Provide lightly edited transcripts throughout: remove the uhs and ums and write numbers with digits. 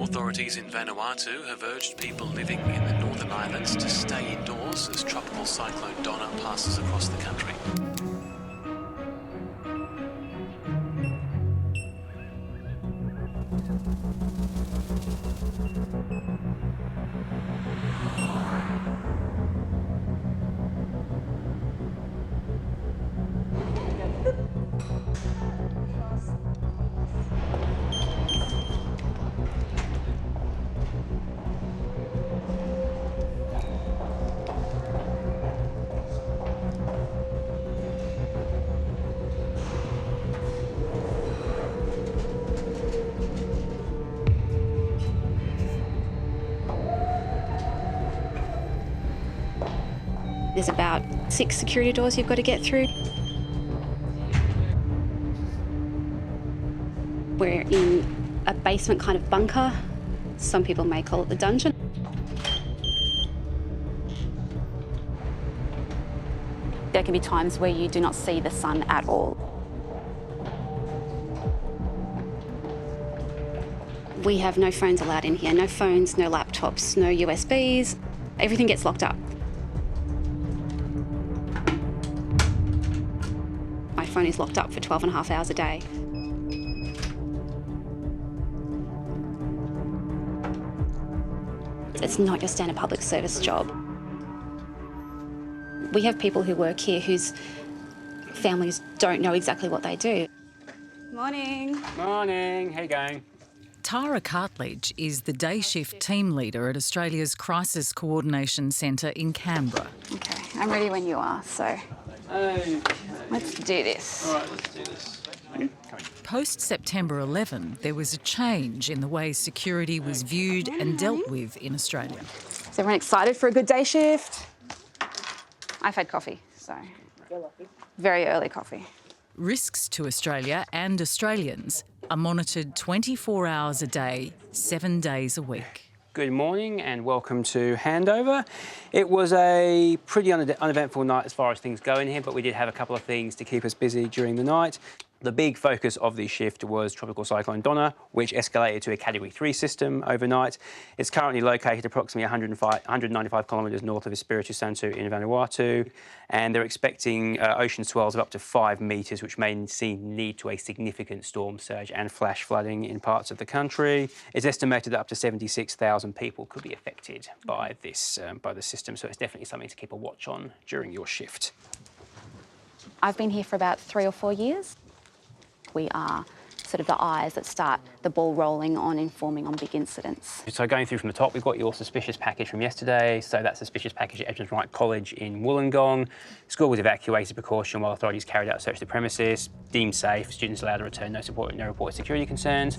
Authorities in Vanuatu have urged people living in the Northern Islands to stay indoors as Tropical Cyclone Donna passes across the country. There's about 6 security doors you've got to get through. We're in a basement kind of bunker. Some people may call it the dungeon. There can be times where you do not see the sun at all. We have no phones allowed in here. No phones, no laptops, no USBs. Everything gets locked up. My phone is locked up for 12 and a half hours a day. It's not your standard public service job. We have people who work here whose families don't know exactly what they do. Morning. Morning, how you going? Tara Cartledge is the day shift team leader at Australia's Crisis Coordination Centre in Canberra. Okay, I'm ready when you are, so let's do this. All right, let's do this. Post-September 11, there was a change in the way security was viewed and dealt with in Australia. Is everyone excited for a good day shift? I've had coffee, so very early coffee. Risks to Australia and Australians are monitored 24 hours a day, 7 days a week. Good morning and welcome to Handover. It was a pretty uneventful night as far as things go in here, but we did have a couple of things to keep us busy during the night. The big focus of the shift was Tropical Cyclone Donna, which escalated to a Category 3 system overnight. It's currently located approximately 195 kilometres north of Espiritu Santo in Vanuatu, and they're expecting ocean swells of up to 5 metres, which may lead to a significant storm surge and flash flooding in parts of the country. It's estimated that up to 76,000 people could be affected by this, by the system, so it's definitely something to keep a watch on during your shift. I've been here for about 3 or 4 years. We are sort of the eyes that start the ball rolling on informing on big incidents. So going through from the top, we've got your suspicious package from yesterday. So that suspicious package at Edmonds Wright College in Wollongong. School was evacuated precaution while authorities carried out a search of the premises. Deemed safe, students allowed to return, no reported security concerns.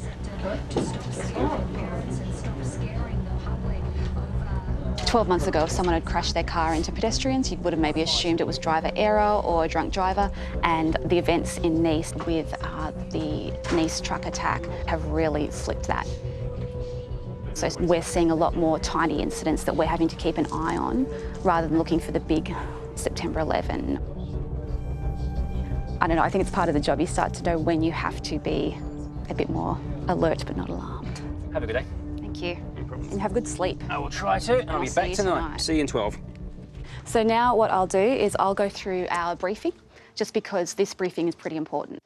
12 months ago, if someone had crashed their car into pedestrians, you would have maybe assumed it was driver error or a drunk driver. And the events in Nice with the Nice truck attack have really flipped that. So we're seeing a lot more tiny incidents that we're having to keep an eye on rather than looking for the big September 11. I don't know, I think it's part of the job. You start to know when you have to be a bit more alert but not alarmed. Have a good day. Thank you. And have good sleep. I will try to. I'll be back tonight. See you in 12. So now what I'll do is I'll go through our briefing, just because this briefing is pretty important.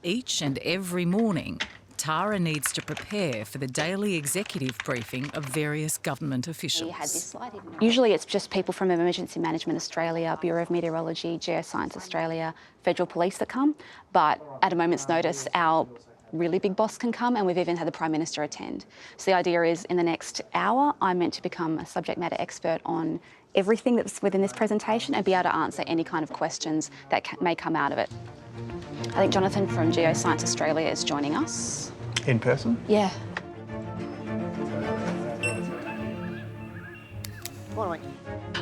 Each and every morning, Tara needs to prepare for the daily executive briefing of various government officials. You had this slide, usually it's just people from Emergency Management Australia, Bureau of Meteorology, Geoscience Australia, Federal Police that come, but at a moment's notice, our really big boss can come, and we've even had the Prime Minister attend. So the idea is in the next hour, I'm meant to become a subject matter expert on everything that's within this presentation and be able to answer any kind of questions that may come out of it. I think Jonathan from Geoscience Australia is joining us. In person? Yeah.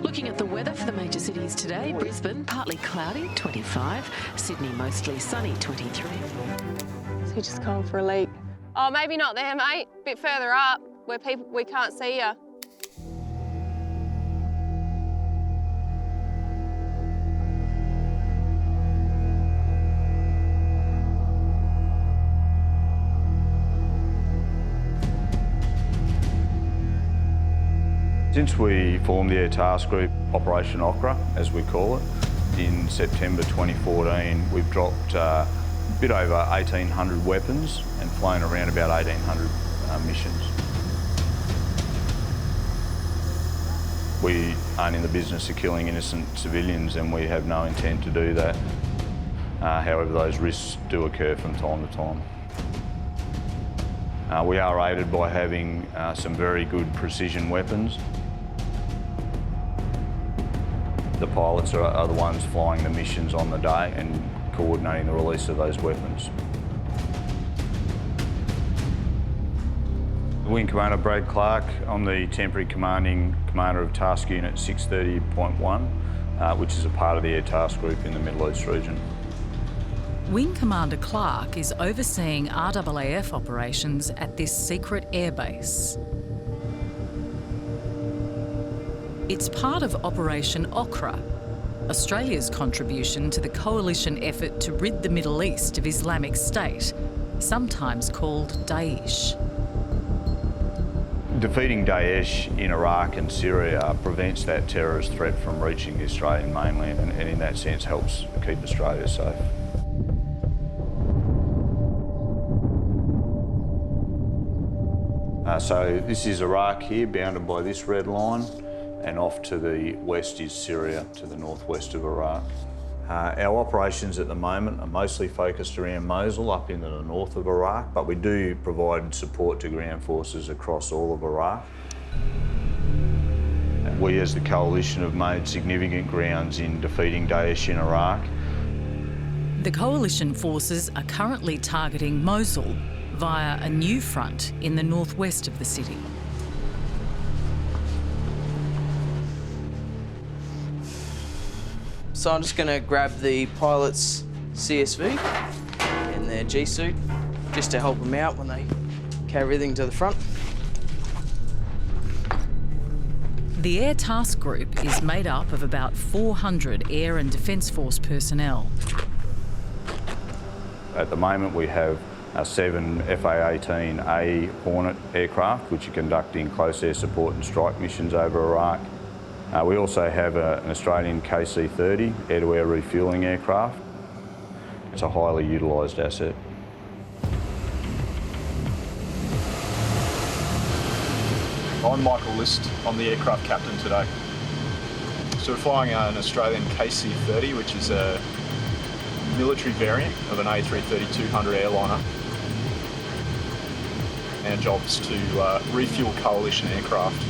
Looking at the weather for the major cities today, Brisbane partly cloudy, 25, Sydney mostly sunny, 23. He just called for a leak. Oh, maybe not there, mate. A bit further up, where we can't see you. Since we formed the Air Task Group, Operation Okra, as we call it, in September 2014, we've dropped a bit over 1,800 weapons and flown around about 1,800 missions. We aren't in the business of killing innocent civilians, and we have no intent to do that. However, those risks do occur from time to time. We are aided by having some very good precision weapons. The pilots are the ones flying the missions on the day and coordinating the release of those weapons. Wing Commander Brad Clark. I'm the temporary commander of Task Unit 630.1, which is a part of the Air Task Group in the Middle East region. Wing Commander Clark is overseeing RAAF operations at this secret airbase. It's part of Operation Okra, Australia's contribution to the coalition effort to rid the Middle East of Islamic State, sometimes called Daesh. Defeating Daesh in Iraq and Syria prevents that terrorist threat from reaching the Australian mainland, and in that sense helps keep Australia safe. So this is Iraq here, bounded by this red line, and off to the west is Syria, to the northwest of Iraq. Our operations at the moment are mostly focused around Mosul, up into the north of Iraq, but we do provide support to ground forces across all of Iraq. We as the coalition have made significant grounds in defeating Daesh in Iraq. The coalition forces are currently targeting Mosul via a new front in the northwest of the city. So I'm just going to grab the pilot's CSV and their G-suit just to help them out when they carry everything to the front. The Air Task Group is made up of about 400 Air and Defence Force personnel. At the moment we have 7 FA-18A Hornet aircraft which are conducting close air support and strike missions over Iraq. We also have an Australian KC-30 air-to-air refuelling aircraft. It's a highly utilised asset. I'm Michael List. I'm the aircraft captain today. So we're flying an Australian KC-30, which is a military variant of an A330-200 airliner. Our job's to refuel coalition aircraft.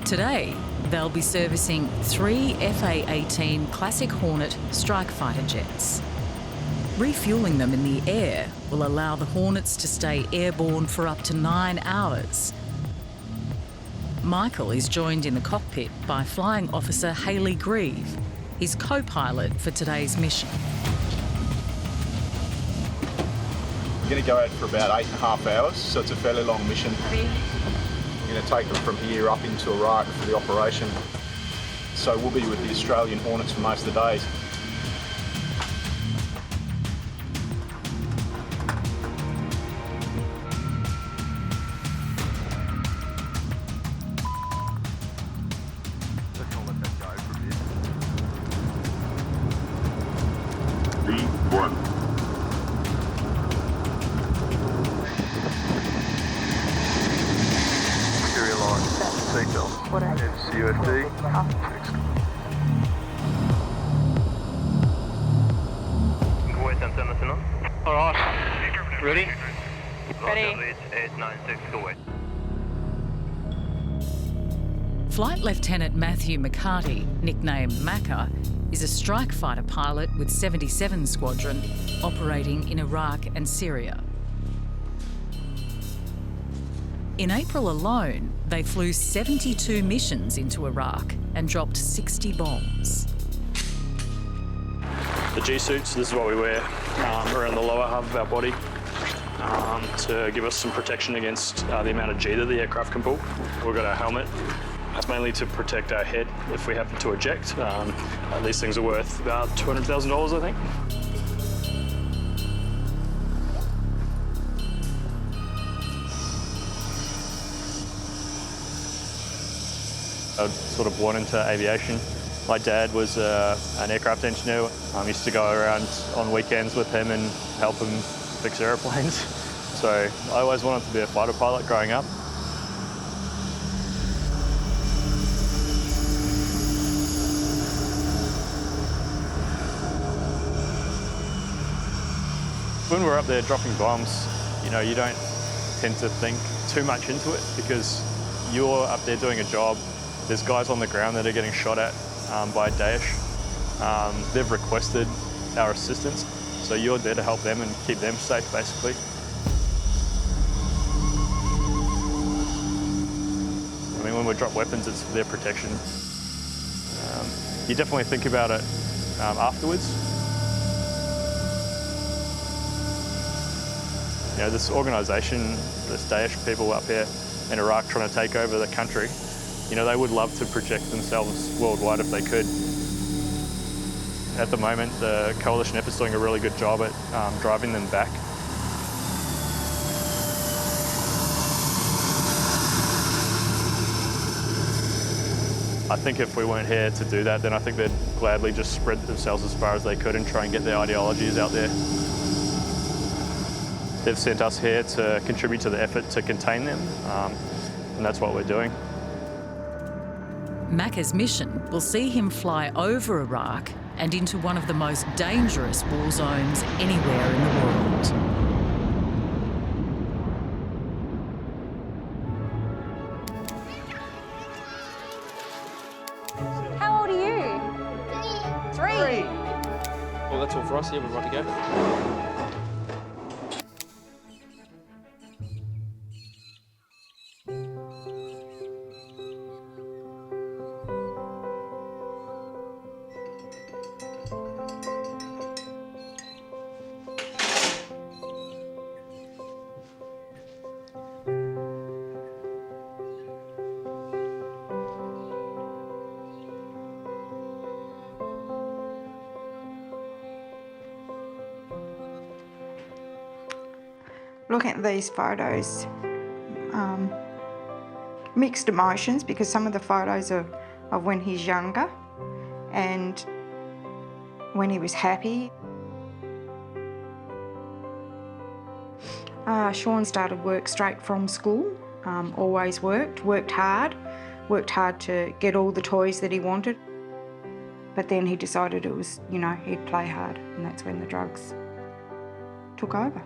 Today, they'll be servicing 3 FA-18 Classic Hornet strike fighter jets. Refuelling them in the air will allow the Hornets to stay airborne for up to 9 hours. Michael is joined in the cockpit by Flying Officer Hayley Grieve, his co-pilot for today's mission. We're going to go out for about 8.5 hours, so it's a fairly long mission. We're going to take them from here up into Iraq for the operation. So we'll be with the Australian Hornets for most of the days. Flight Lieutenant Matthew McCarty, nicknamed Macca, is a strike fighter pilot with 77 Squadron operating in Iraq and Syria. In April alone, they flew 72 missions into Iraq and dropped 60 bombs. The G-suits, this is what we wear around the lower half of our body to give us some protection against the amount of G that the aircraft can pull. We've got our helmet. That's mainly to protect our head if we happen to eject. These things are worth about $200,000, I think. I was sort of born into aviation. My dad was an aircraft engineer. I used to go around on weekends with him and help him fix airplanes. So I always wanted to be a fighter pilot growing up. When we're up there dropping bombs, you know, you don't tend to think too much into it because you're up there doing a job. There's guys on the ground that are getting shot at by Daesh. They've requested our assistance, so you're there to help them and keep them safe, basically. I mean, when we drop weapons, it's for their protection. You definitely think about it afterwards. You know, this organisation, this Daesh people up here in Iraq trying to take over the country, you know, they would love to project themselves worldwide if they could. At the moment, the coalition effort's doing a really good job at driving them back. I think if we weren't here to do that, then I think they'd gladly just spread themselves as far as they could and try and get their ideologies out there. They've sent us here to contribute to the effort to contain them, and that's what we're doing. Macca's mission will see him fly over Iraq and into one of the most dangerous war zones anywhere in the world. How old are you? 3. Well, that's all for us. Yeah, we're right to go. Looking at these photos, mixed emotions because some of the photos are of when he's younger and when he was happy. Sean started work straight from school, always worked hard to get all the toys that he wanted. But then he decided it was, you know, he'd play hard, and that's when the drugs took over.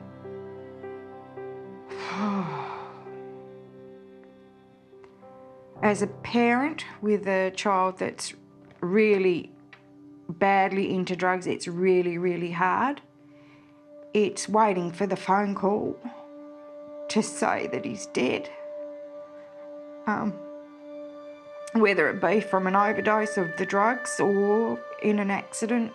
As a parent with a child that's really badly into drugs, it's really, really hard. It's waiting for the phone call to say that he's dead. Whether it be from an overdose of the drugs or in an accident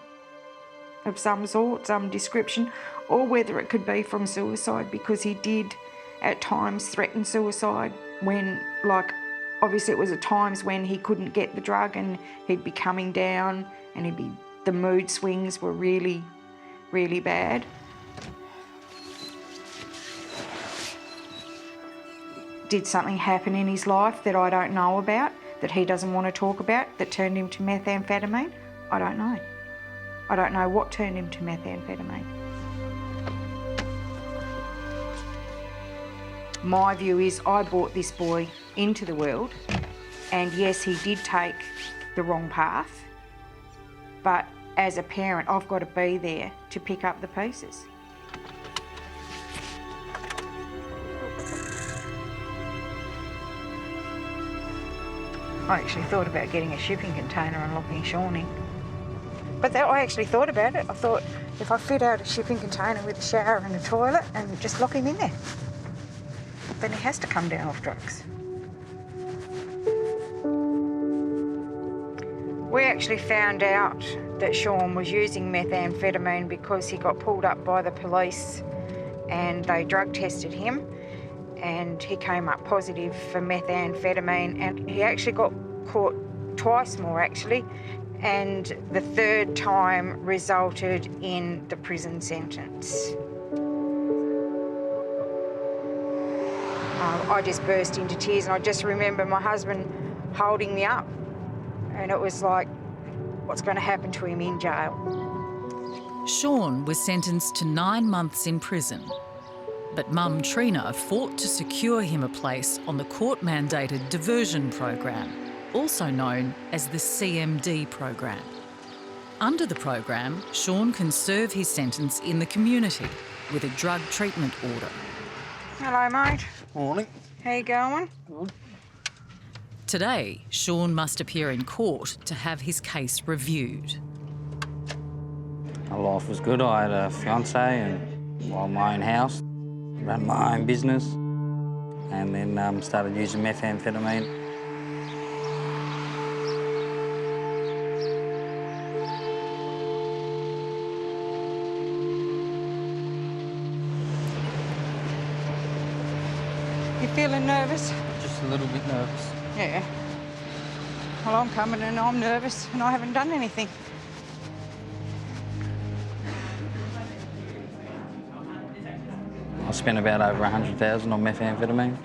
of some sort, some description, or whether it could be from suicide, because he did at times threaten suicide when, like, obviously it was at times when he couldn't get the drug and he'd be coming down and the mood swings were really, really bad. Did something happen in his life that I don't know about, that he doesn't want to talk about, that turned him to methamphetamine? I don't know. I don't know what turned him to methamphetamine. My view is I brought this boy into the world, and yes, he did take the wrong path, but as a parent, I've got to be there to pick up the pieces. I actually thought about getting a shipping container and locking Sean in. But I actually thought about it. I thought if I fit out a shipping container with a shower and a toilet and just lock him in there, then he has to come down off drugs. We actually found out that Sean was using methamphetamine because he got pulled up by the police and they drug tested him, and he came up positive for methamphetamine, and he actually got caught twice more actually, and the third time resulted in the prison sentence. I just burst into tears, and I just remember my husband holding me up. And it was like, what's going to happen to him in jail? Sean was sentenced to 9 months in prison, but Mum Trina fought to secure him a place on the court-mandated diversion program, also known as the CMD program. Under the program, Sean can serve his sentence in the community with a drug treatment order. Hello, mate. Morning. How you going? Good. Today, Sean must appear in court to have his case reviewed. My life was good. I had a fiancée and my own house, ran my own business, and then started using methamphetamine. You feeling nervous? Just a little bit nervous. Yeah. Well, I'm coming and I'm nervous and I haven't done anything. I spent about over 100,000 on methamphetamine.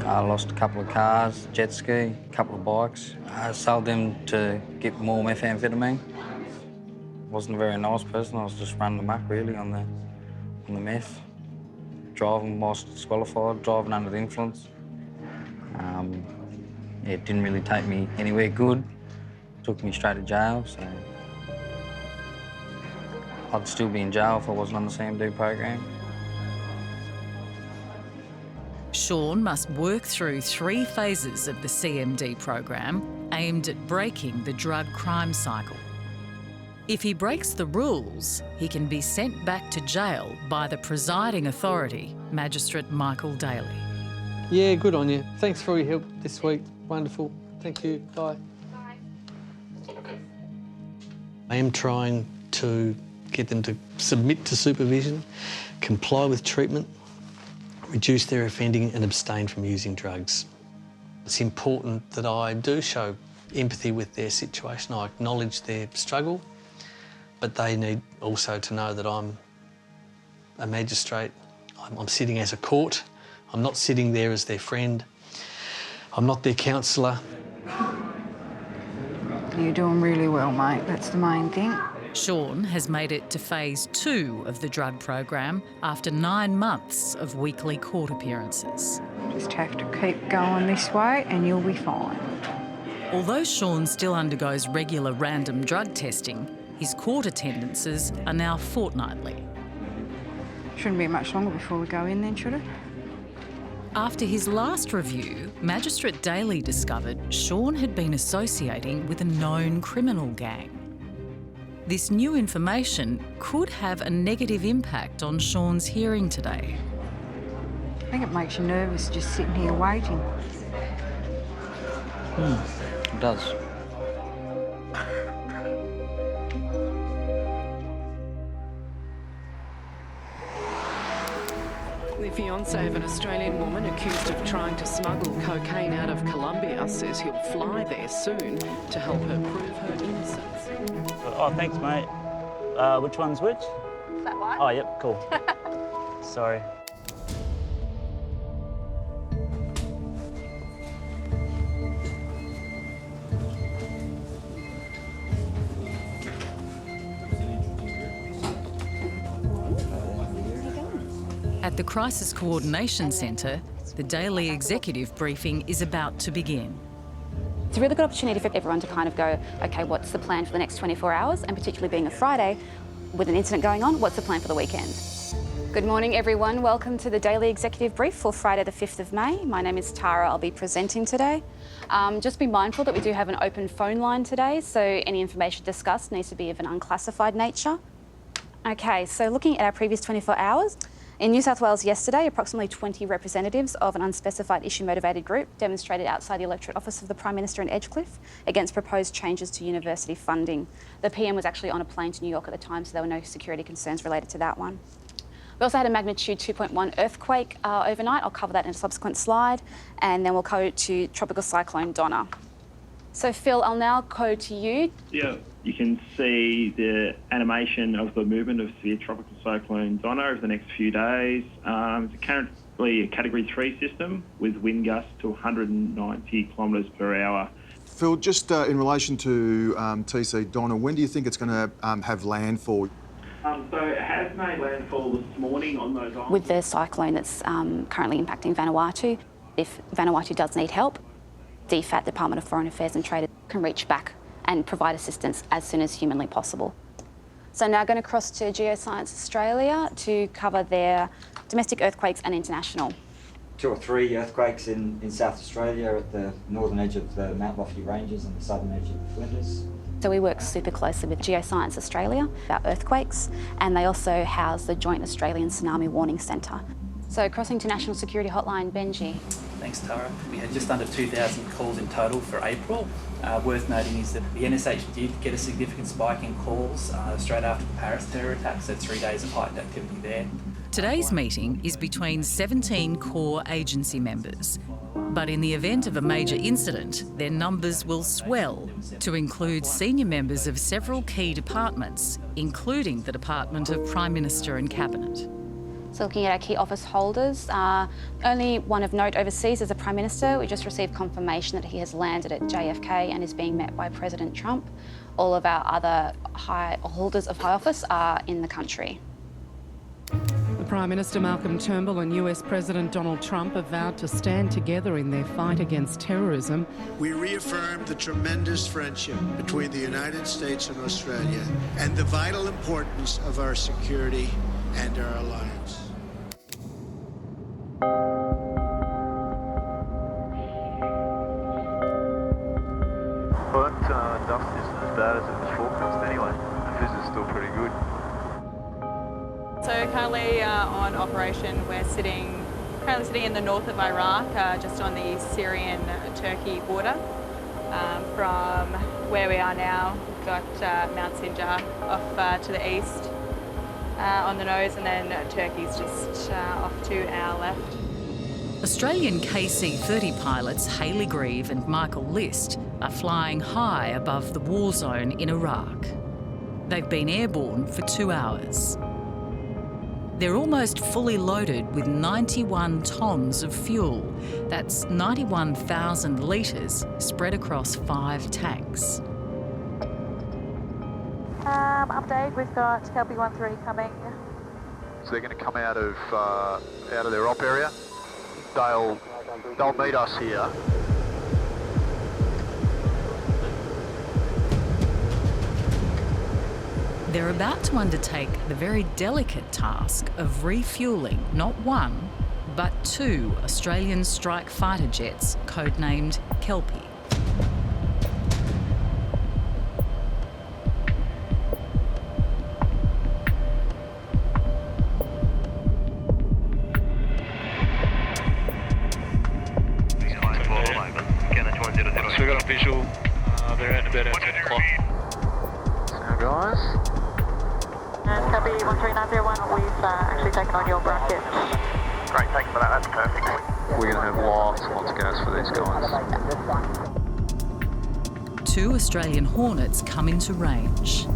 I lost a couple of cars, jet ski, a couple of bikes. I sold them to get more methamphetamine. Wasn't a very nice person. I was just running amok really on the meth. Driving whilst disqualified, driving under the influence. It didn't really take me anywhere good. Took me straight to jail, so I'd still be in jail if I wasn't on the CMD program. Sean must work through 3 phases of the CMD program aimed at breaking the drug crime cycle. If he breaks the rules, he can be sent back to jail by the presiding authority, Magistrate Michael Daly. Yeah, good on you. Thanks for your help this week. Wonderful. Thank you. Bye. Bye. I am trying to get them to submit to supervision, comply with treatment, reduce their offending and abstain from using drugs. It's important that I do show empathy with their situation. I acknowledge their struggle, but they need also to know that I'm a magistrate. I'm sitting as a court. I'm not sitting there as their friend. I'm not their counsellor. You're doing really well, mate. That's the main thing. Sean has made it to phase 2 of the drug program after 9 months of weekly court appearances. Just have to keep going this way and you'll be fine. Although Sean still undergoes regular random drug testing, his court attendances are now fortnightly. Shouldn't be much longer before we go in then, should it? After his last review, Magistrate Daly discovered Sean had been associating with a known criminal gang. This new information could have a negative impact on Sean's hearing today. I think it makes you nervous just sitting here waiting. It does. The fiancé of an Australian woman accused of trying to smuggle cocaine out of Colombia says he'll fly there soon to help her prove her innocence. Oh, thanks, mate. Which one's which? That one? Oh, yep, cool. Sorry. At the Crisis Coordination Centre, the daily executive briefing is about to begin. It's a really good opportunity for everyone to kind of go, OK, what's the plan for the next 24 hours? And particularly being a Friday, with an incident going on, what's the plan for the weekend? Good morning, everyone. Welcome to the Daily Executive Brief for Friday the 5th of May. My name is Tara. I'll be presenting today. Just be mindful that we do have an open phone line today, so any information discussed needs to be of an unclassified nature. OK, so looking at our previous 24 hours, in New South Wales yesterday, approximately 20 representatives of an unspecified issue-motivated group demonstrated outside the electorate office of the Prime Minister in Edgecliff against proposed changes to university funding. The PM was actually on a plane to New York at the time, so there were no security concerns related to that one. We also had a magnitude 2.1 earthquake overnight. I'll cover that in a subsequent slide, and then we'll go to Tropical Cyclone Donna. So Phil, I'll now go to you. Yeah, you can see the animation of the movement of severe tropical cyclone Donna over the next few days. It's a Category 3 system with wind gusts to 190 kilometres per hour. Phil, just in relation to TC Donna, when do you think it's going to have landfall? So it has made landfall this morning on those islands. With the cyclone that's currently impacting Vanuatu, if Vanuatu does need help, DFAT, Department of Foreign Affairs and Trade, can reach back and provide assistance as soon as humanly possible. So now going to cross to Geoscience Australia to cover their domestic earthquakes and international. 2 or 3 earthquakes in South Australia at the northern edge of the Mount Lofty Ranges and the southern edge of the Flinders. So we work super closely with Geoscience Australia about earthquakes, and they also house the Joint Australian Tsunami Warning Centre. So crossing to National Security Hotline, Benji. Thanks, Tara. We had just under 2,000 calls in total for April. Worth noting is that the NSH did get a significant spike in calls straight after the Paris terror attack, so 3 days of heightened activity there. Today's meeting is between 17 core agency members. But in the event of a major incident, their numbers will swell to include senior members of several key departments, including the Department of Prime Minister and Cabinet. So looking at our key office holders, only one of note overseas is the Prime Minister. We just received confirmation that he has landed at JFK and is being met by President Trump. All of our other holders of high office are in the country. The Prime Minister Malcolm Turnbull and US President Donald Trump have vowed to stand together in their fight against terrorism. We reaffirm the tremendous friendship between the United States and Australia and the vital importance of our security and our alliance. But dust isn't as bad as it was forecast anyway. The fizz is still pretty good. So currently on operation, we're currently sitting in the north of Iraq, just on the Syrian-Turkey border. From where we are now, we've got Mount Sinjar off to the east on the nose, and then Turkey's just off to our left. Australian KC-30 pilots Hayley Grieve and Michael List are flying high above the war zone in Iraq. They've been airborne for 2 hours. They're almost fully loaded with 91 tonnes of fuel. That's 91,000 litres spread across 5 tanks. Update, we've got Kelpie 13 coming. So they're going to come out of their op area. They'll meet us here. They're about to undertake the very delicate task of refuelling not 1, but 2 Australian strike fighter jets, codenamed Kelpie. So we got a visual, they're at about 10 o'clock. Now guys. Copy 13901, we've actually taken on your bracket. Great, thanks for that, that's perfect. We're going to have lots of gas for these guys. 2 Australian Hornets come into range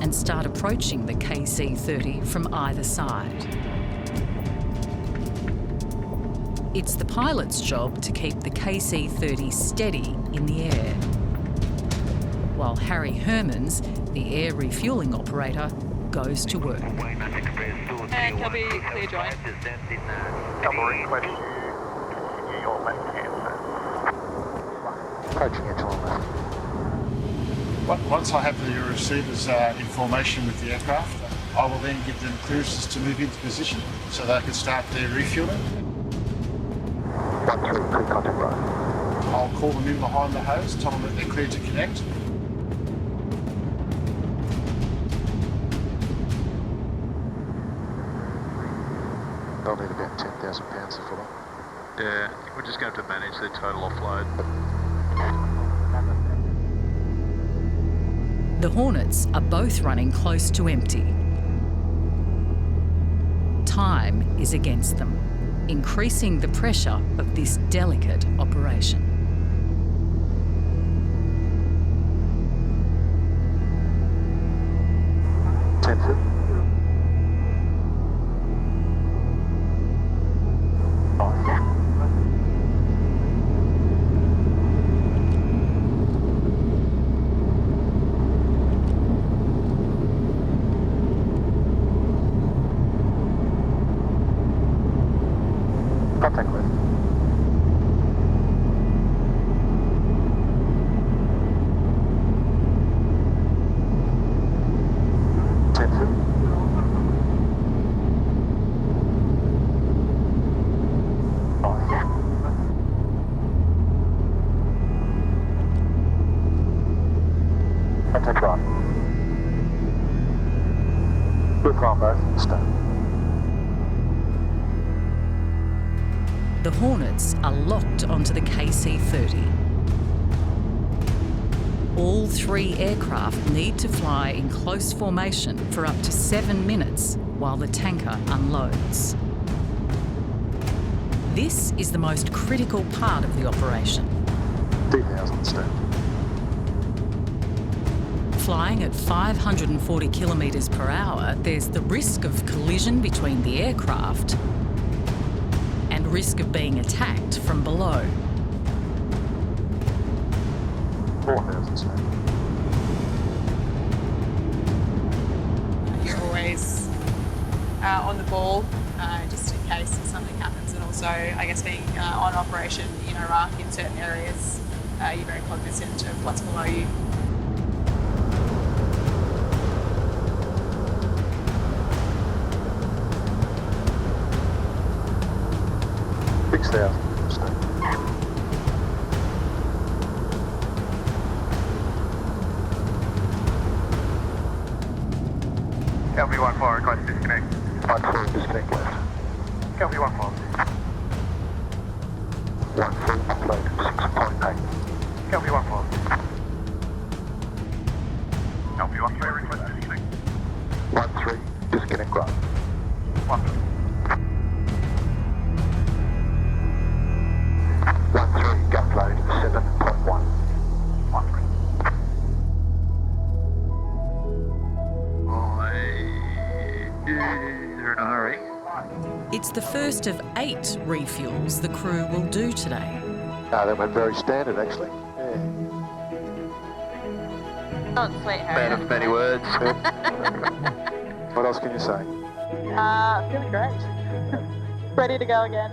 and start approaching the KC-30 from either side. It's the pilot's job to keep the KC-30 steady in the air, while Harry Hermans, the air refuelling operator, goes to work. And copy, clear join. Double request. Your left hand. Approaching edge on left. Once I have the receiver's information with the aircraft, I will then give them clearances to move into position so they can start their refueling. 1-3, clear contact right. I'll call them in behind the hose, tell them that they're clear to connect. They'll need about 10,000 pounds of fuel. Yeah, we're just going to manage their total offload. The Hornets are both running close to empty. Time is against them, increasing the pressure of this delicate operation. The Hornets are locked onto the KC-30. All 3 aircraft need to fly in close formation for up to 7 minutes while the tanker unloads. This is the most critical part of the operation. 2,000 step. Flying at 540 kilometres per hour, there's the risk of collision between the aircraft and risk of being attacked from below. 4,000 step. You're always on the ball, just in case something happens, and also, I guess, being on operation in Iraq in certain areas, you're very cognizant of what's below you. Calvary 1-4, request disconnect. 1-4, disconnect left. Calvary 1-4. 1-4, upload 6.8. Calvary 1-4. Calvary 1-3, request disconnect. 1-3, disconnect right. 1-3. 1-3, gap load 7.1. 1-3. You're in a hurry. It's the first of 8 refuels the crew will do today. That went very standard, actually. Yeah. Oh, sweet, Harry. Man of many words. What else can you say? Feeling great. Ready to go again.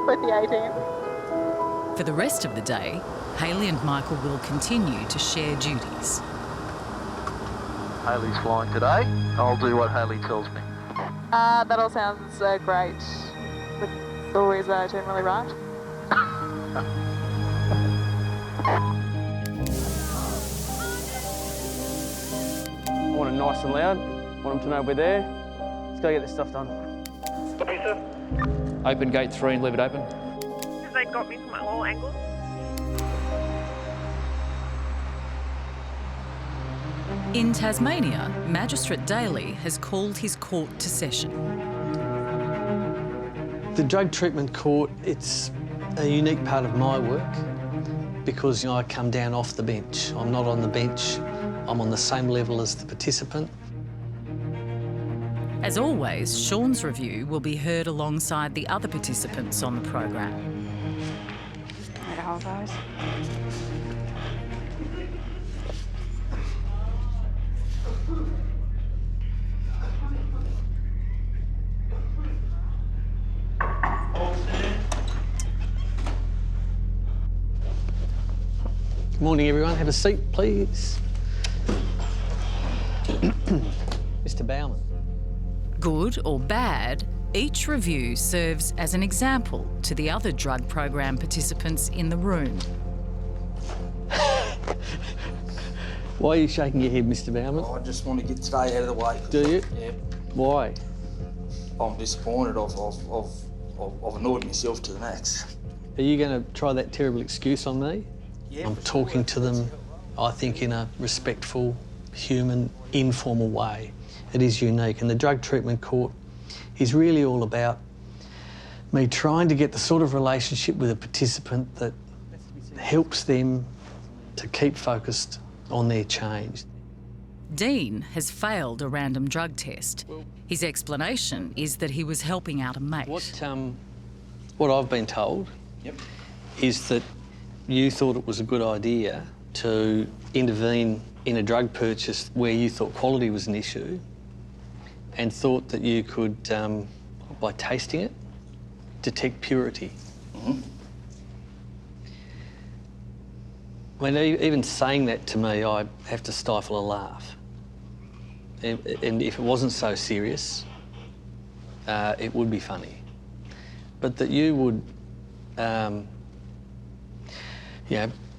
With the 18. For the rest of the day, Hayley and Michael will continue to share duties. Hayley's flying today. I'll do what Hayley tells me. That all sounds great. It's always generally right. I want it nice and loud. Want them to know we're there. Let's go get this stuff done. Copy, sir. Open gate 3 and leave it open. Have they got me from all angles? In Tasmania, Magistrate Daly has called his court to session. The drug treatment court, it's a unique part of my work because, I come down off the bench. I'm not on the bench. I'm on the same level as the participant. As always, Sean's review will be heard alongside the other participants on the program. Way to hold those. Good morning, everyone. Have a seat, please. Mr. Bowman. Good or bad, each review serves as an example to the other drug program participants in the room. Why are you shaking your head, Mr. Bowman? I just want to get today out of the way. Do you? Yeah. Why? I'm disappointed. I've annoyed myself to the max. Are you going to try that terrible excuse on me? Yeah, I'm talking to them, I think, in a respectful, human, informal way. It is unique, and the drug treatment court is really all about me trying to get the sort of relationship with a participant that helps them to keep focused on their change. Dean has failed a random drug test. His explanation is that he was helping out a mate. What I've been told is that you thought it was a good idea to intervene in a drug purchase where you thought quality was an issue and thought that you could, by tasting it, detect purity. I mean, even saying that to me, I have to stifle a laugh. And if it wasn't so serious, it would be funny. But that you would,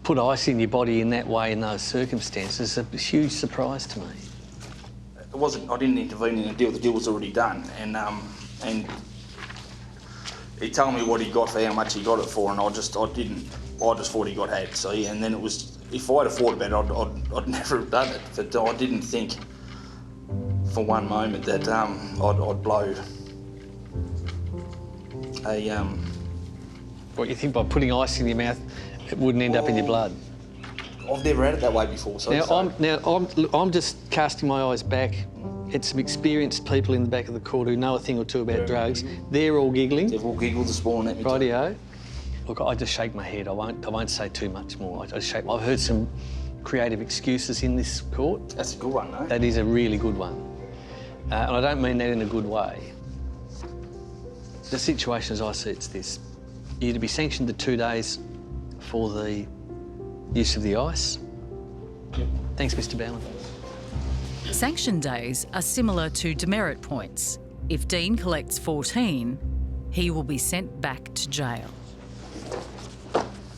put ice in your body in that way in those circumstances is a huge surprise to me. it wasn't. I didn't intervene in the deal. The deal was already done, and he told me what he got for how much he got it for, and I just thought he got had. So yeah, and then it was. If I'd have thought about it, I'd never have done it. But I didn't think for one moment that I'd blow a. What, you think by putting ice in your mouth, it wouldn't end up in your blood? I've never had it that way before. So I'm just casting my eyes back at some experienced people in the back of the court who know a thing or two about drugs. They're all giggling. They've all giggled this morning at me. Rightio. Look, I just shake my head. I won't say too much more. I've heard some creative excuses in this court. That's a good one, though. That is a really good one. And I don't mean that in a good way. The situation as I see it's this. You're to be sanctioned to 2 days for the use of the ice. Yep. Thanks, Mr. Bowland. Sanction days are similar to demerit points. If Dean collects 14, he will be sent back to jail.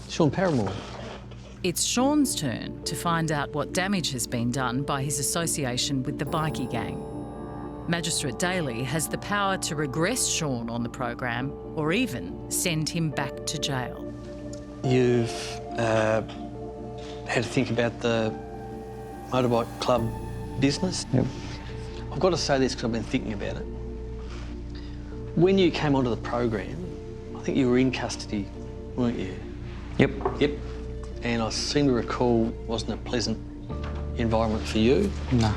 Sean Paramore. It's Sean's turn to find out what damage has been done by his association with the bikie gang. Magistrate Daly has the power to regress Sean on the program or even send him back to jail. You've had to think about the motorbike club business. Yep. I've got to say this because I've been thinking about it. When you came onto the program, I think you were in custody, weren't you? Yep. Yep. And I seem to recall it wasn't a pleasant environment for you. No.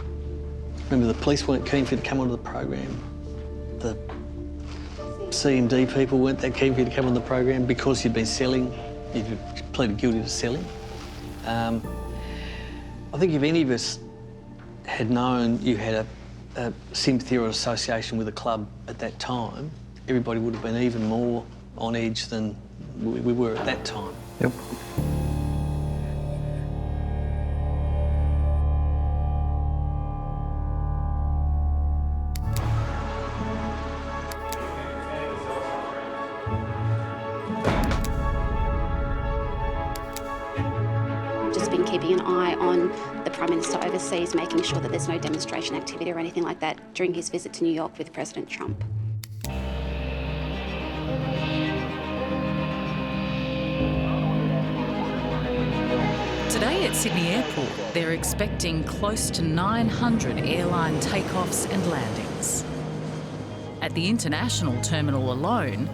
Remember, the police weren't keen for you to come onto the program. The C&D people weren't that keen for you to come on the program because you'd been selling. You'd pleaded guilty to selling. I think if any of us had known you had a sympathy or association with a club at that time, everybody would have been even more on edge than we were at that time. Yep. Just been keeping an eye on the Prime Minister overseas, making sure that there's no demonstration activity or anything like that during his visit to New York with President Trump. Today at Sydney Airport, they're expecting close to 900 airline takeoffs and landings. At the international terminal alone,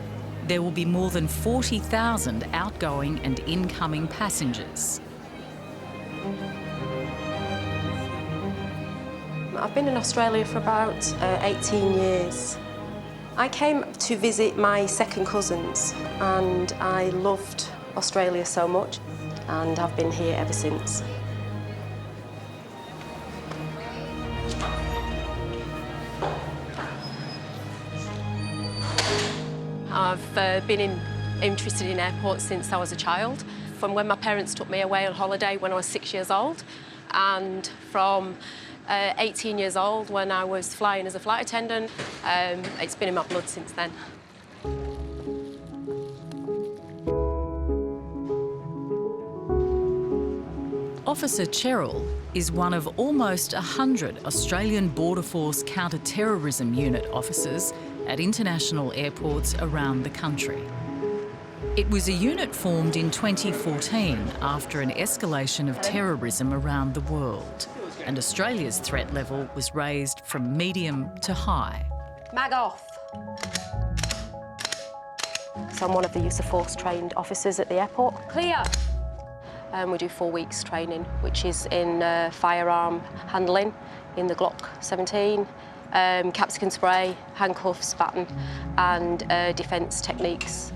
there will be more than 40,000 outgoing and incoming passengers. I've been in Australia for about 18 years. I came to visit my second cousins and I loved Australia so much and I've been here ever since. I've been interested in airports since I was a child, from when my parents took me away on holiday when I was 6 years old, and from 18 years old when I was flying as a flight attendant. It's been in my blood since then. Officer Cheryl is one of almost 100 Australian Border Force counter-terrorism unit officers at international airports around the country. It was a unit formed in 2014 after an escalation of terrorism around the world, and Australia's threat level was raised from medium to high. Mag off. So I'm one of the use of force trained officers at the airport. Clear. We do 4 weeks training, which is in firearm handling, in the Glock 17, capsicum spray, handcuffs, baton, and defence techniques.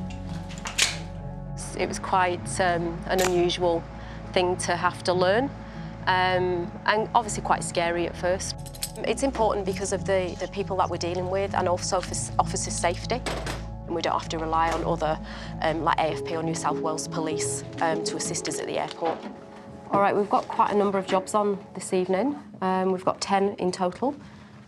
It was quite an unusual thing to have to learn, and obviously quite scary at first. It's important because of the people that we're dealing with and also for officer safety. And we don't have to rely on other, like AFP or New South Wales Police, to assist us at the airport. All right, we've got quite a number of jobs on this evening. We've got 10 in total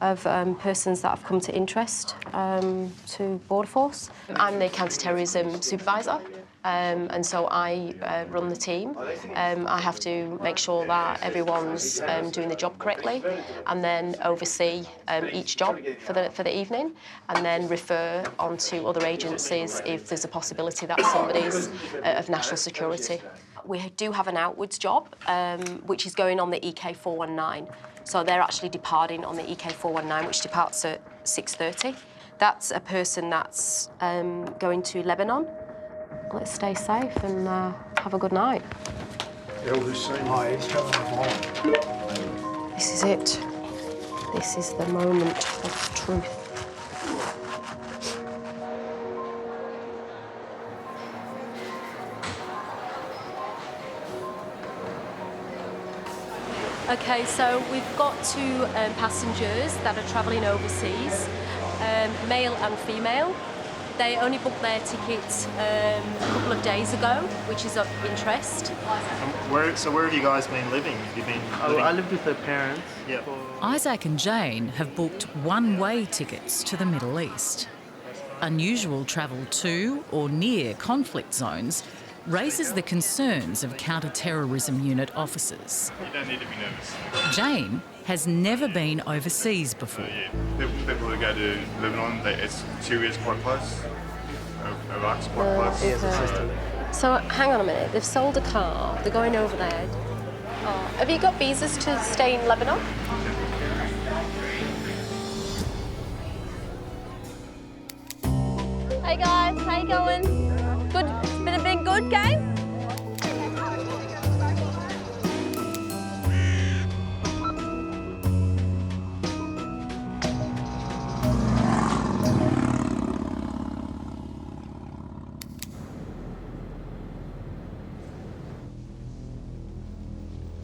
of persons that have come to interest to Border Force. I'm the counter-terrorism supervisor. and so I run the team. I have to make sure that everyone's doing the job correctly, and then oversee each job for the evening, and then refer on to other agencies if there's a possibility that somebody's of national security. We do have an outwards job, which is going on the EK419. So they're actually departing on the EK419, which departs at 6:30. That's a person that's going to Lebanon. Let's stay safe and have a good night. This is it. This is the moment of truth. Okay, so we've got two passengers that are travelling overseas, male and female. They only booked their tickets a couple of days ago, which is of interest. Where have you guys been living? Have you been living? I lived with her parents. Yeah. Isaac and Jane have booked one-way tickets to the Middle East. Unusual travel to or near conflict zones raises the concerns of counter-terrorism unit officers. You don't need to be nervous. Jane has never been overseas before. People who go to Lebanon, Syria's quite close. Iraq's quite close. So hang on a minute, they've sold a car, they're going over there. Oh. Have you got visas to stay in Lebanon? Hey guys, how you going? Good, been a big good game?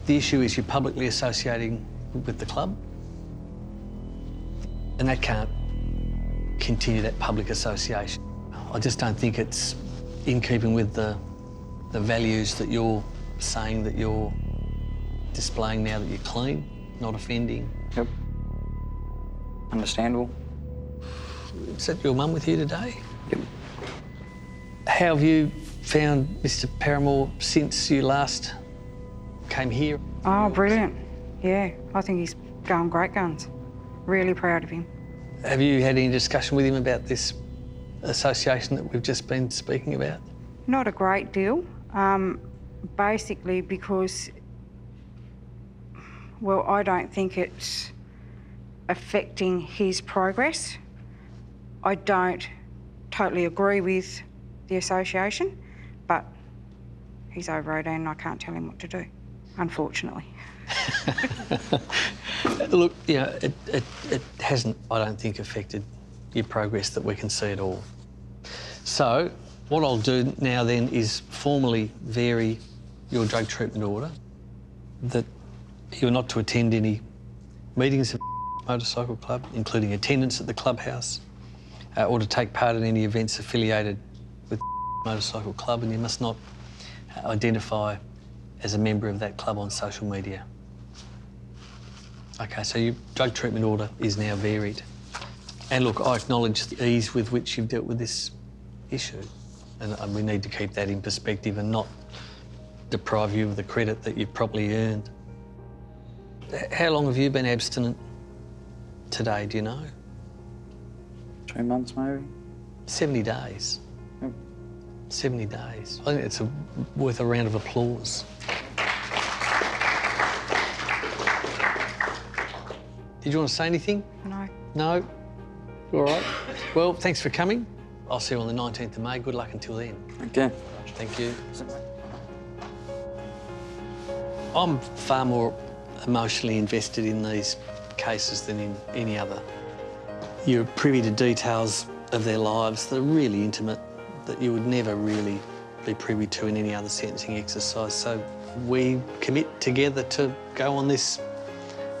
The issue is you're publicly associating with the club, and that can't continue, that public association. I just don't think it's in keeping with the values that you're saying that you're displaying now that you're clean, not offending. Yep. Understandable. Is that your mum with you today? Yep. How have you found Mr. Paramore since you last came here? Oh, brilliant. Yeah, I think he's going great guns. Really proud of him. Have you had any discussion with him about this association that we've just been speaking about? Not a great deal, basically because, well, I don't think it's affecting his progress. I don't totally agree with the association, but he's over 18 and I can't tell him what to do, unfortunately. Look, you know, it hasn't, I don't think, affected your progress that we can see at all. So, what I'll do now then is formally vary your drug treatment order, that you're not to attend any meetings of motorcycle club, including attendance at the clubhouse, or to take part in any events affiliated with motorcycle club, and you must not identify as a member of that club on social media. Okay, so your drug treatment order is now varied. And look, I acknowledge the ease with which you've dealt with this issue, and we need to keep that in perspective and not deprive you of the credit that you've probably earned. How long have you been abstinent today, do you know? 2 months, maybe. 70 days. Yep. 70 days. I think it's worth a round of applause. Did you want to say anything? No. No? All right. Well, thanks for coming. I'll see you on the 19th of May. Good luck until then. Okay. Thank you. I'm far more emotionally invested in these cases than in any other. You're privy to details of their lives that are really intimate, that you would never really be privy to in any other sentencing exercise. So we commit together to go on this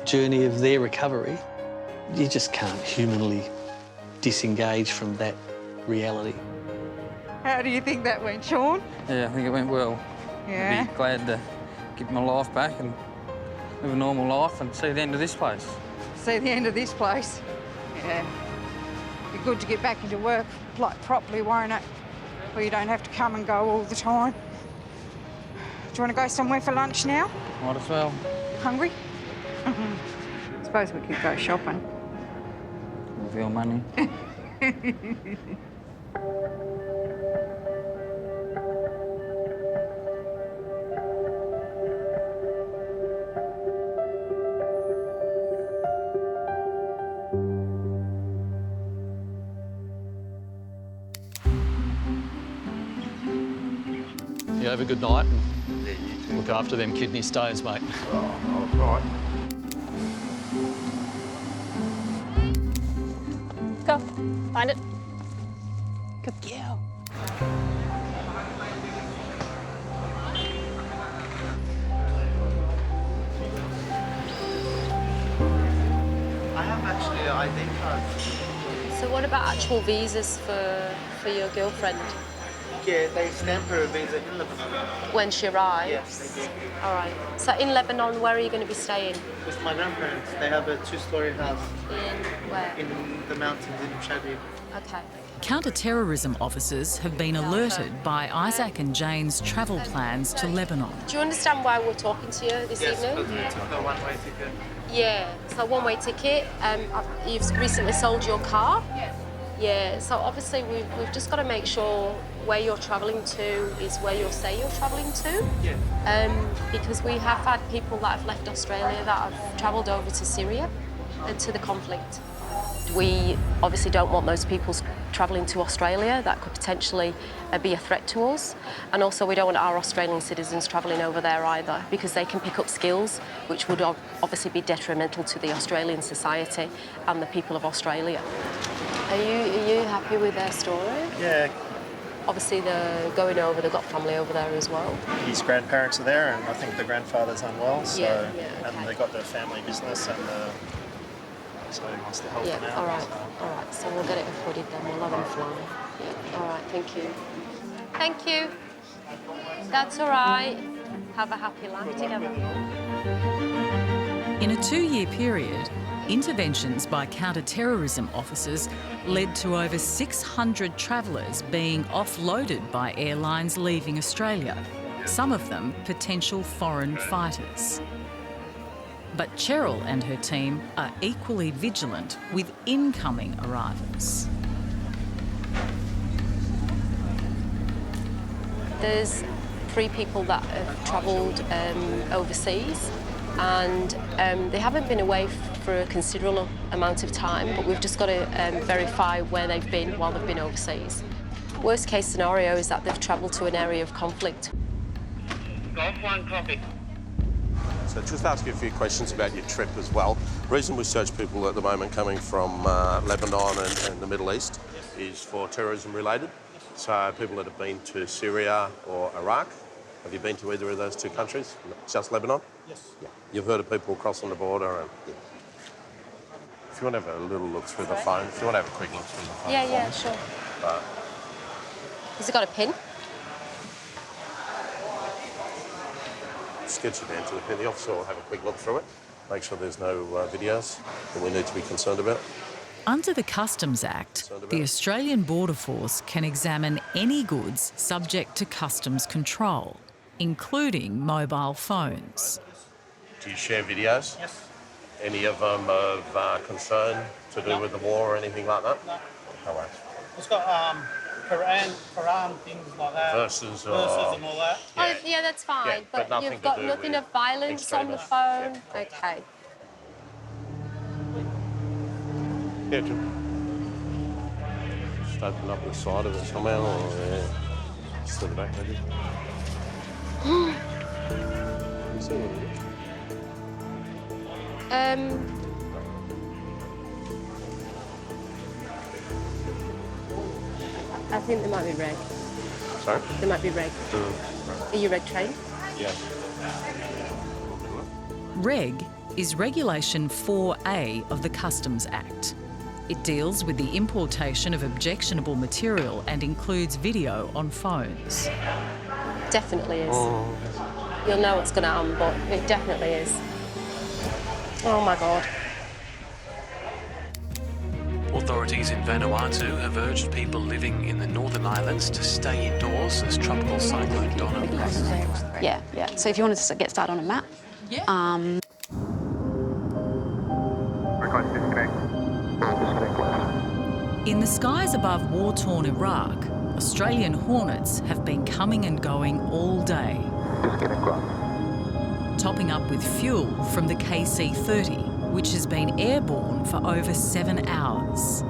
journey of their recovery. You just can't humanly disengage from that reality. How do you think that went, Sean? Yeah, I think it went well. Yeah. I'd be glad to get my life back and live a normal life and see the end of this place. See the end of this place? Yeah. Be good to get back into work like properly, won't it? Or you don't have to come and go all the time. Do you want to go somewhere for lunch now? Might as well. Hungry? Suppose we could go shopping. With your money. You have a good night and look after them kidney stones, mate. Oh, right. Go, find it. Good girl. I have actually an ID card. So what about actual visas for your girlfriend? Yeah, they stamp her visa in Lebanon. When she arrives? Yes, they do. All right. So in Lebanon, where are you going to be staying? With my grandparents. They have a 2-story house. In where? In the mountains in Shadi. Okay. Counter-terrorism officers have been alerted by Isaac and Jane's travel plans to Lebanon. Do you understand why we're talking to you this evening? Yes, because we took a one-way ticket. Yeah, so one-way ticket. You've recently sold your car? Yeah, so obviously we've just got to make sure where you're travelling to is where you say you're travelling to. Yeah. Because we have had people that have left Australia that have travelled over to Syria and to the conflict. We obviously don't want those people travelling to Australia. That could potentially be a threat to us. And also we don't want our Australian citizens travelling over there either, because they can pick up skills which would obviously be detrimental to the Australian society and the people of Australia. Are you happy with their story? Yeah. Obviously they're going over, they've got family over there as well. His grandparents are there, and I think the grandfather's unwell, so okay. And they got their family business, and so he wants to help them out. All right. So we'll get it recorded then. We'll have them fly. Yeah. All right. Thank you. Thank you. That's all right. Have a happy life together. In a 2-year period, interventions by counter-terrorism officers led to over 600 travellers being offloaded by airlines leaving Australia, some of them potential foreign fighters. But Cheryl and her team are equally vigilant with incoming arrivals. There's 3 people that have travelled overseas, and they haven't been away for a considerable amount of time, but we've just got to verify where they've been while they've been overseas. Worst case scenario is that they've travelled to an area of conflict. Golf 1 copy. So just ask you a few questions about your trip as well. The reason we search people at the moment coming from Lebanon and the Middle East is for terrorism related. So people that have been to Syria or Iraq. Have you been to either of those 2 countries? Just Lebanon? Yes. Yeah. You've heard of people crossing the border and... Yeah. If you want to have a little look through the phone, if you want to have a quick look through the phone. Yeah, sure. Has it got a pin? Just get you down to the pin. The officer will have a quick look through it, make sure there's no videos that we need to be concerned about. Under the Customs Act, the Australian Border Force can examine any goods subject to customs control, including mobile phones. Do you share videos? Yes. Any of them of concern to do with the war or anything like that? No. No worries. It's got Quran, things like that. Verses and all that. Oh, yeah, that's fine. Yeah, but nothing you've got to do nothing with of violence on the phone? Yeah. Okay. Yeah, just open up the side of it somehow, or just to the back maybe. You see what it is? I think they might be reg. Sorry? They might be reg. Are you reg trained? Yeah. Reg is Regulation 4A of the Customs Act. It deals with the importation of objectionable material and includes video on phones. Definitely is. You'll know what's going to happen, but it definitely is. Oh my God. Authorities in Vanuatu have urged people living in the Northern Islands to stay indoors as Tropical Cyclone Donna passes across the Yeah. So if you wanted to get started on a map, In the skies above war-torn Iraq, Australian Hornets have been coming and going all day, topping up with fuel from the KC-30, which has been airborne for over 7 hours.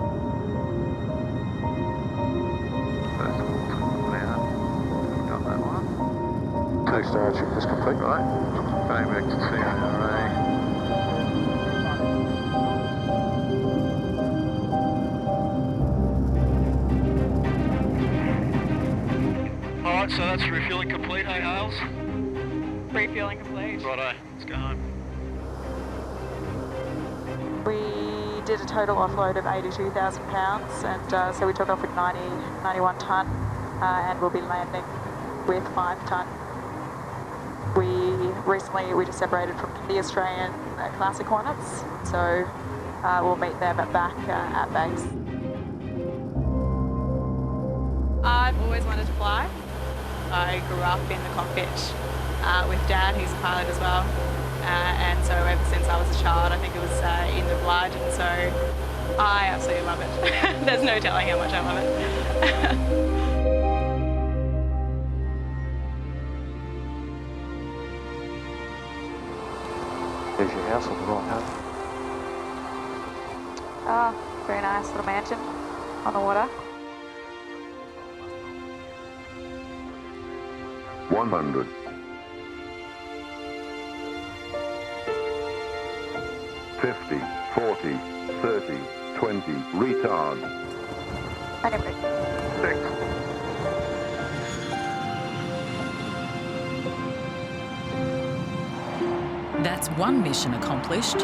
Two-star check is complete, right? Going back to CRA. Alright, so that's refueling complete, hey Hales? Refueling complete. Righto, let's go home. We did a total offload of 82,000 pounds, and so we took off with 91 tonne, and we'll be landing with 5 tonne. We just separated from the Australian Classic Hornets, so we'll meet them back at base. I've always wanted to fly. I grew up in the cockpit with Dad, he's a pilot as well. And so ever since I was a child, I think it was in the blood, and so I absolutely love it. There's no telling how much I love it. There's your house on the right hand. Very nice little mansion on the water. 100. 50, 40, 30, 20, retard. Anyway. 6. That's one mission accomplished,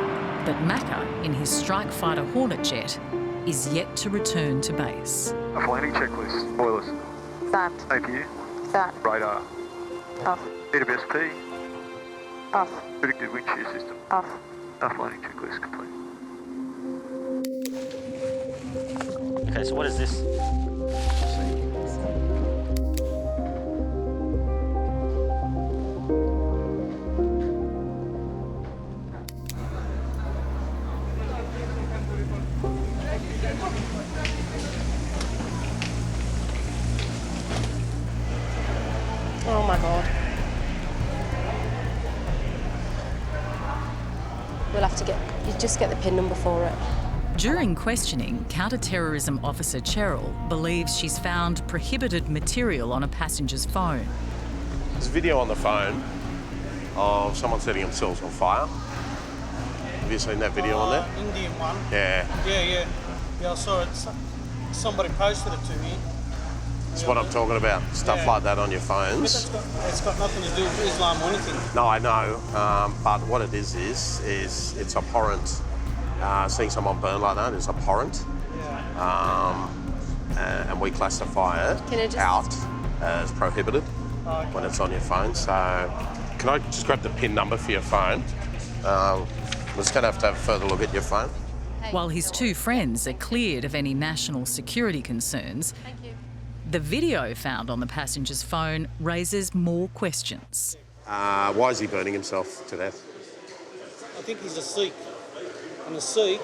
but Macca, in his Strike Fighter Hornet jet, is yet to return to base. Off landing checklist. Spoilers. Done. APU. Done. Radar. Off. EWSP. Off. Predicted wind shear system. Off. Off landing checklist complete. Okay, so what is this? Oh my God. We'll have to just get the PIN number for it. During questioning, Counter-Terrorism Officer Cheryl believes she's found prohibited material on a passenger's phone. There's a video on the phone of someone setting themselves on fire. Have you seen that video on there? Indian one. Yeah. Yeah, I saw it. Somebody posted it to me. That's what I'm talking about. Stuff like that on your phones. But it's got nothing to do with Islam or anything. No, I know. But what it is it's abhorrent. Seeing someone burn like that is abhorrent. And we classify it out as prohibited when it's on your phone. So can I just grab the PIN number for your phone? We're just going to have a further look at your phone. While his two friends are cleared of any national security concerns, the video found on the passenger's phone raises more questions. Why is he burning himself to death? I think he's a Sikh. And a Sikh,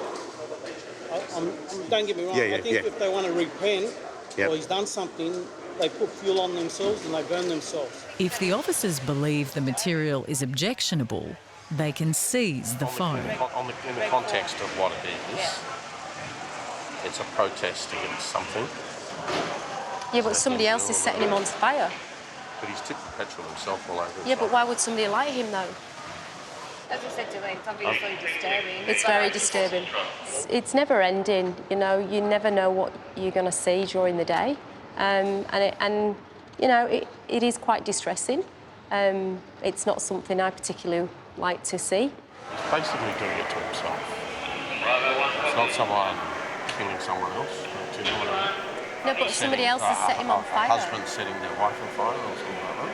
don't get me wrong, I think if they want to repent or he's done something, they put fuel on themselves and they burn themselves. If the officers believe the material is objectionable, they can seize the phone. In the context of what it is, it's a protest against something. Yeah, but somebody else is setting him on fire. But he's tipped the petrol himself all over himself. Yeah, but why would somebody light him though? As I said to Lynn, it's obviously disturbing. It's very disturbing. It's never ending, you know, you never know what you're going to see during the day. And you know, it is quite distressing. It's not something I particularly like to see. He's basically doing it to himself. It's not someone killing someone else. Do you know what I mean? No, but somebody else has set him on fire. A husband setting their wife on fire or something like that.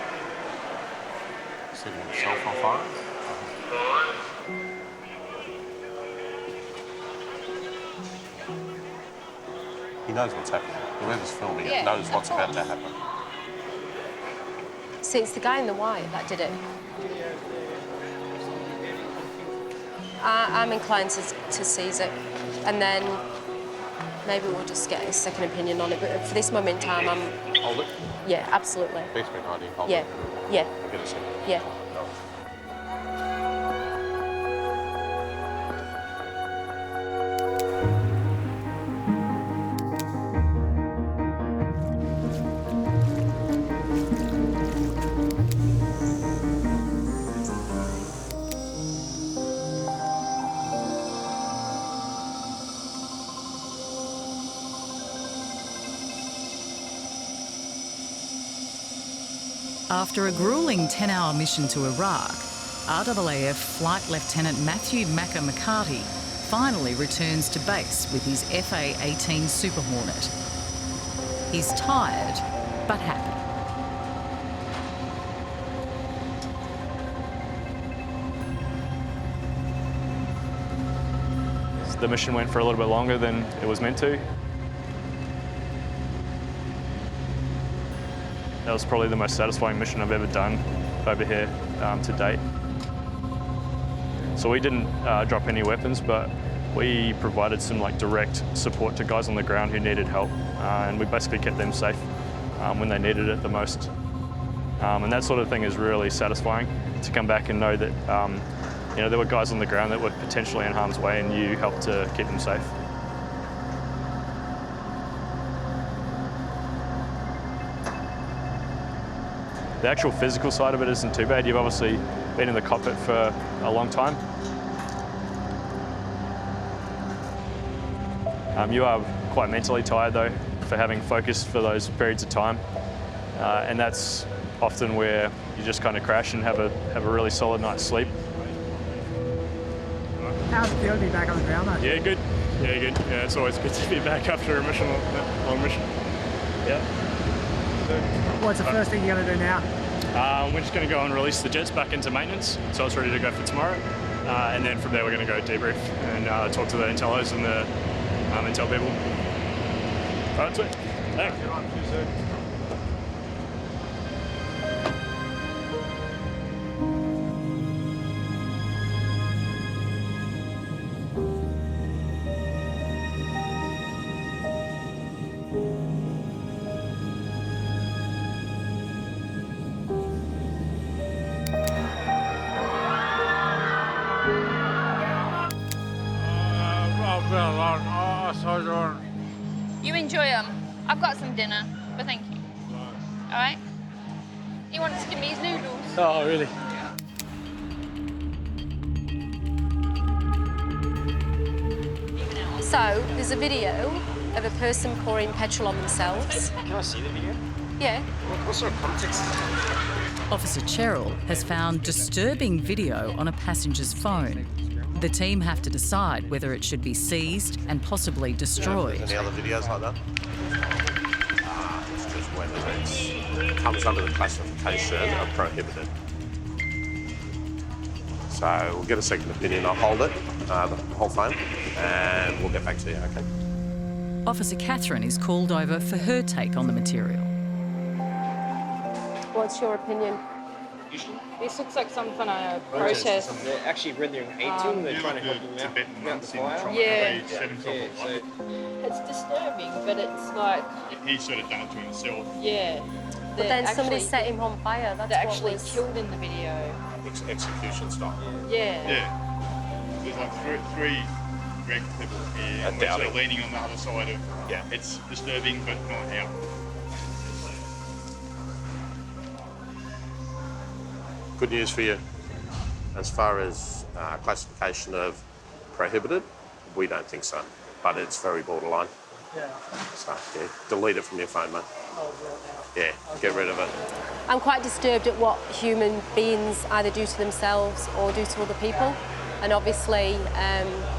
Setting himself on fire. He knows what's happening. Whoever's filming it Yeah, knows what's of about to course. happen. See, it's the guy in the white that did it. I'm inclined to seize it, and then maybe we'll just get a second opinion on it. But for this moment in time, I'm... Hold it. Yeah, absolutely. Beats me 90. Hold Yeah, it. yeah. I'll get a second. Yeah. After a gruelling 10-hour mission to Iraq, RAAF Flight Lieutenant Matthew McCarty finally returns to base with his FA-18 Super Hornet. He's tired, but happy. The mission went for a little bit longer than it was meant to. That was probably the most satisfying mission I've ever done over here to date. So we didn't drop any weapons, but we provided some direct support to guys on the ground who needed help, and we basically kept them safe when they needed it the most. And that sort of thing is really satisfying, to come back and know that there were guys on the ground that were potentially in harm's way, and you helped to keep them safe. The actual physical side of it isn't too bad. You've obviously been in the cockpit for a long time. You are quite mentally tired though, for having focused for those periods of time. And that's often where you just kind of crash and have a really solid night's sleep. How's it feel to be back on the ground though? Yeah, good. Yeah, good. Yeah, it's always good to be back after a mission, long mission. Yeah. What's the first thing you're going to do now? We're just going to go and release the jets back into maintenance, so it's ready to go for tomorrow. And then from there we're going to go debrief and talk to the intellos and the intel people. All right, sweet. Thanks. You enjoy them. I've got some dinner, but thank you. All right? He wants to give me his noodles. Oh, really? So, there's a video of a person pouring petrol on themselves. Can I see the video? Yeah. What sort of context? Officer Cheryl has found disturbing video on a passenger's phone. The team have to decide whether it should be seized and possibly destroyed. Any other videos like that? It's just whether it comes under the classification of prohibited. So we'll get a second opinion. I'll hold it, the whole phone, and we'll get back to you, okay? Officer Catherine is called over for her take on the material. What's your opinion? This looks like some kind of protest. They're actually rendering aid to them. They're trying to help them out the fire. Yeah. So It's disturbing, but it's like... He's sort of done it to himself. Yeah. But then somebody set him on fire. That's they're what actually was... killed in the video. Execution style. Yeah. Yeah. There's like three Greg people here, and we're sort of leaning on the other side of, it's disturbing, but not out. Good news for you. As far as classification of prohibited, we don't think so, but it's very borderline. Yeah. So, yeah, delete it from your phone, mate. Yeah, get rid of it. I'm quite disturbed at what human beings either do to themselves or do to other people. And obviously,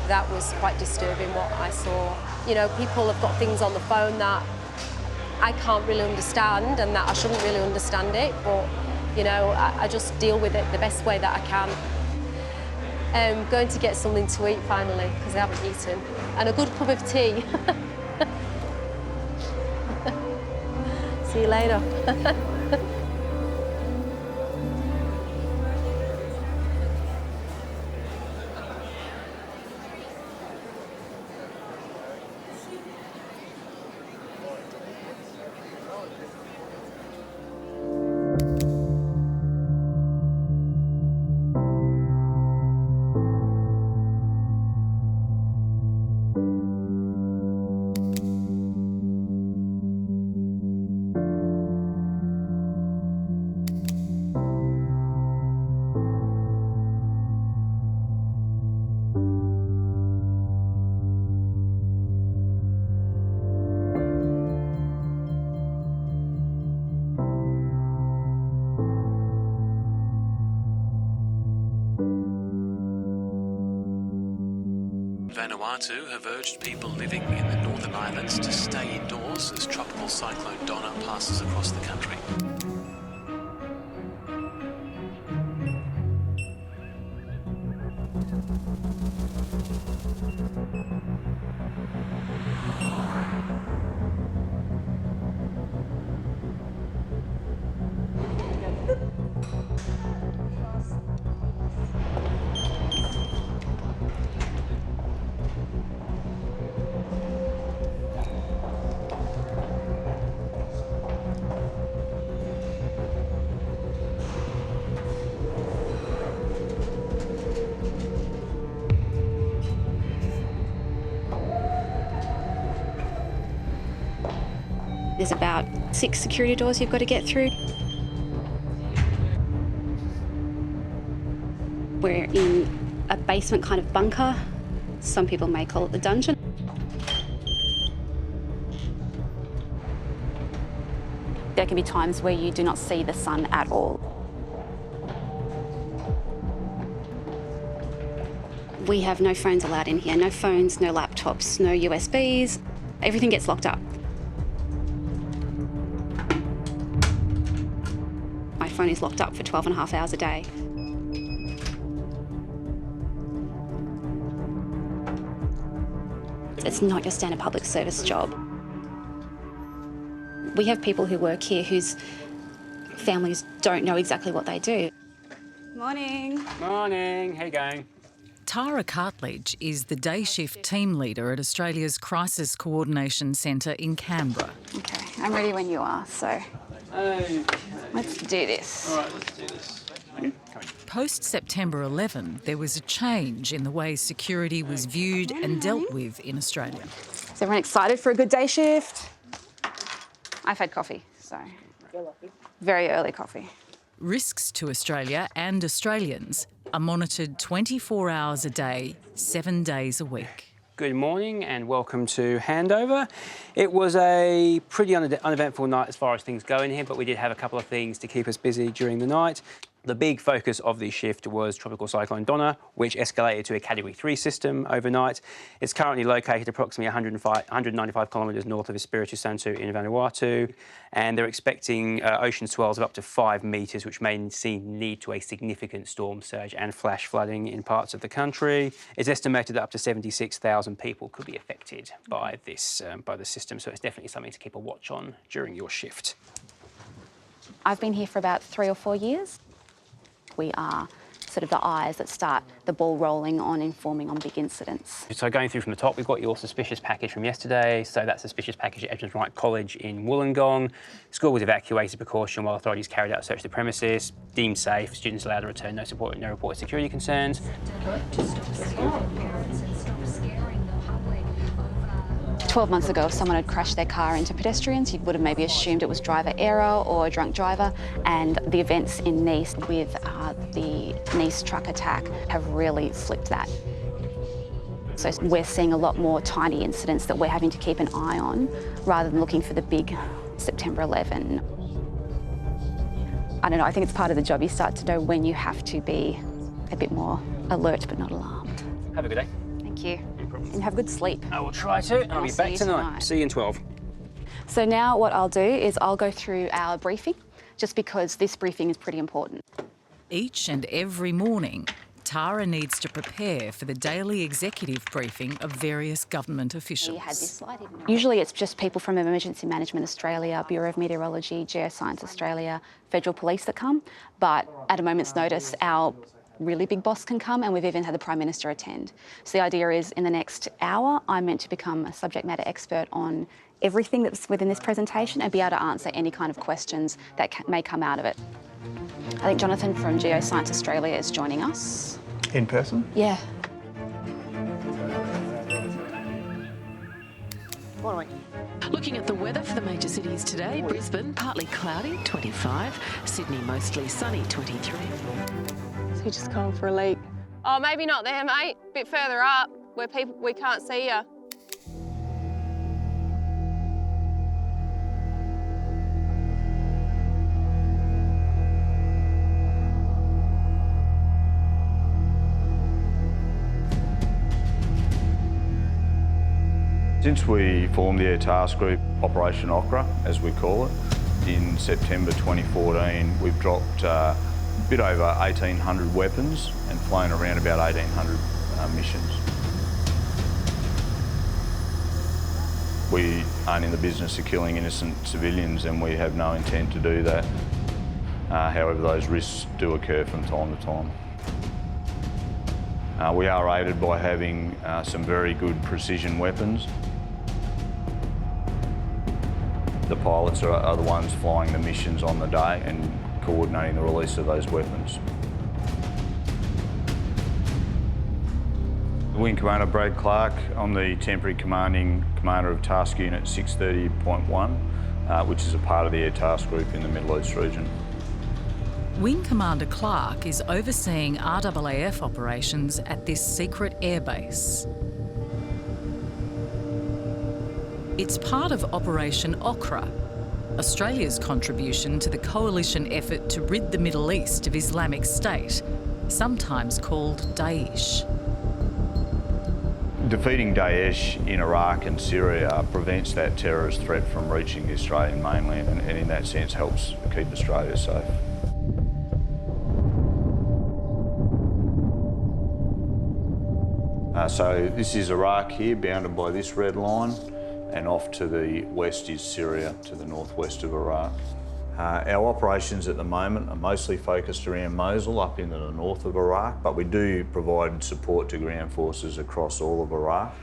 that was quite disturbing what I saw. You know, people have got things on the phone that I can't really understand and that I shouldn't really understand it, but you know, I just deal with it the best way that I can. Going to get something to eat finally, because I haven't eaten. And a good cup of tea. See you later. Vanuatu have urged people living in the Northern Islands to stay indoors as Tropical Cyclone Donna passes across the country. There's about 6 security doors you've got to get through. We're in a basement kind of bunker. Some people may call it the dungeon. There can be times where you do not see the sun at all. We have no phones allowed in here, no phones, no laptops, no USBs. Everything gets locked up. My phone is locked up for 12.5 hours a day. It's not your standard public service job. We have people who work here whose families don't know exactly what they do. Morning. Morning, how you going? Tara Cartledge is the day shift team leader at Australia's Crisis Coordination Centre in Canberra. Okay, I'm ready when you are, so let's do this. All right, let's do this. Post-September 11, there was a change in the way security was viewed and dealt with in Australia. Is everyone excited for a good day shift? I've had coffee, so very early coffee. Risks to Australia and Australians are monitored 24 hours a day, 7 days a week. Good morning and welcome to Handover. It was a pretty uneventful night as far as things go in here, but we did have a couple of things to keep us busy during the night. The big focus of the shift was Tropical Cyclone Donna, which escalated to a Category 3 system overnight. It's currently located approximately 195 kilometres north of Espiritu Santo in Vanuatu, and they're expecting ocean swells of up to 5 metres, which may lead to a significant storm surge and flash flooding in parts of the country. It's estimated that up to 76,000 people could be affected by this, by the system, so it's definitely something to keep a watch on during your shift. I've been here for about 3 or 4 years. We are sort of the eyes that start the ball rolling on informing on big incidents. So going through from the top, we've got your suspicious package from yesterday. So that suspicious package at Edmonds Wright College in Wollongong. School was evacuated precaution while authorities carried out a search of the premises. Deemed safe, students allowed to return, no reported security concerns. 12 months ago, if someone had crashed their car into pedestrians, you would have maybe assumed it was driver error or a drunk driver. And the events in Nice with the Nice truck attack have really flipped that. So we're seeing a lot more tiny incidents that we're having to keep an eye on rather than looking for the big September 11. I don't know, I think it's part of the job. You start to know when you have to be a bit more alert but not alarmed. Have a good day. Thank you. And have good sleep. I will try to. I'll be back tonight. See you in 12. So now what I'll do is I'll go through our briefing, just because this briefing is pretty important. Each and every morning, Tara needs to prepare for the daily executive briefing of various government officials. You had this slide, didn't you? Usually it's just people from Emergency Management Australia, Bureau of Meteorology, Geoscience Australia, Federal Police that come, but at a moment's notice our really big boss can come, and we've even had the Prime Minister attend. So the idea is in the next hour I'm meant to become a subject matter expert on everything that's within this presentation and be able to answer any kind of questions that may come out of it. I think Jonathan from Geoscience Australia is joining us. In person? Yeah. Looking at the weather for the major cities today, Brisbane partly cloudy, 25, Sydney mostly sunny, 23. So you just come for a leak? Oh, maybe not there, mate. A bit further up, where we can't see you. Since we formed the Air Task Group, Operation Okra, as we call it, in September 2014, we've dropped a bit over 1,800 weapons and flown around about 1,800 missions. We aren't in the business of killing innocent civilians, and we have no intent to do that. However, those risks do occur from time to time. We are aided by having some very good precision weapons. The pilots are the ones flying the missions on the day and coordinating the release of those weapons. Wing Commander Brad Clark, I'm the temporary commander of Task Unit 630.1, which is a part of the Air Task Group in the Middle East region. Wing Commander Clark is overseeing RAAF operations at this secret airbase. It's part of Operation Okra, Australia's contribution to the coalition effort to rid the Middle East of Islamic State, sometimes called Daesh. Defeating Daesh in Iraq and Syria prevents that terrorist threat from reaching the Australian mainland, and in that sense helps keep Australia safe. So this is Iraq here, bounded by this red line, and off to the west is Syria, to the northwest of Iraq. Our operations at the moment are mostly focused around Mosul, up into the north of Iraq, but we do provide support to ground forces across all of Iraq.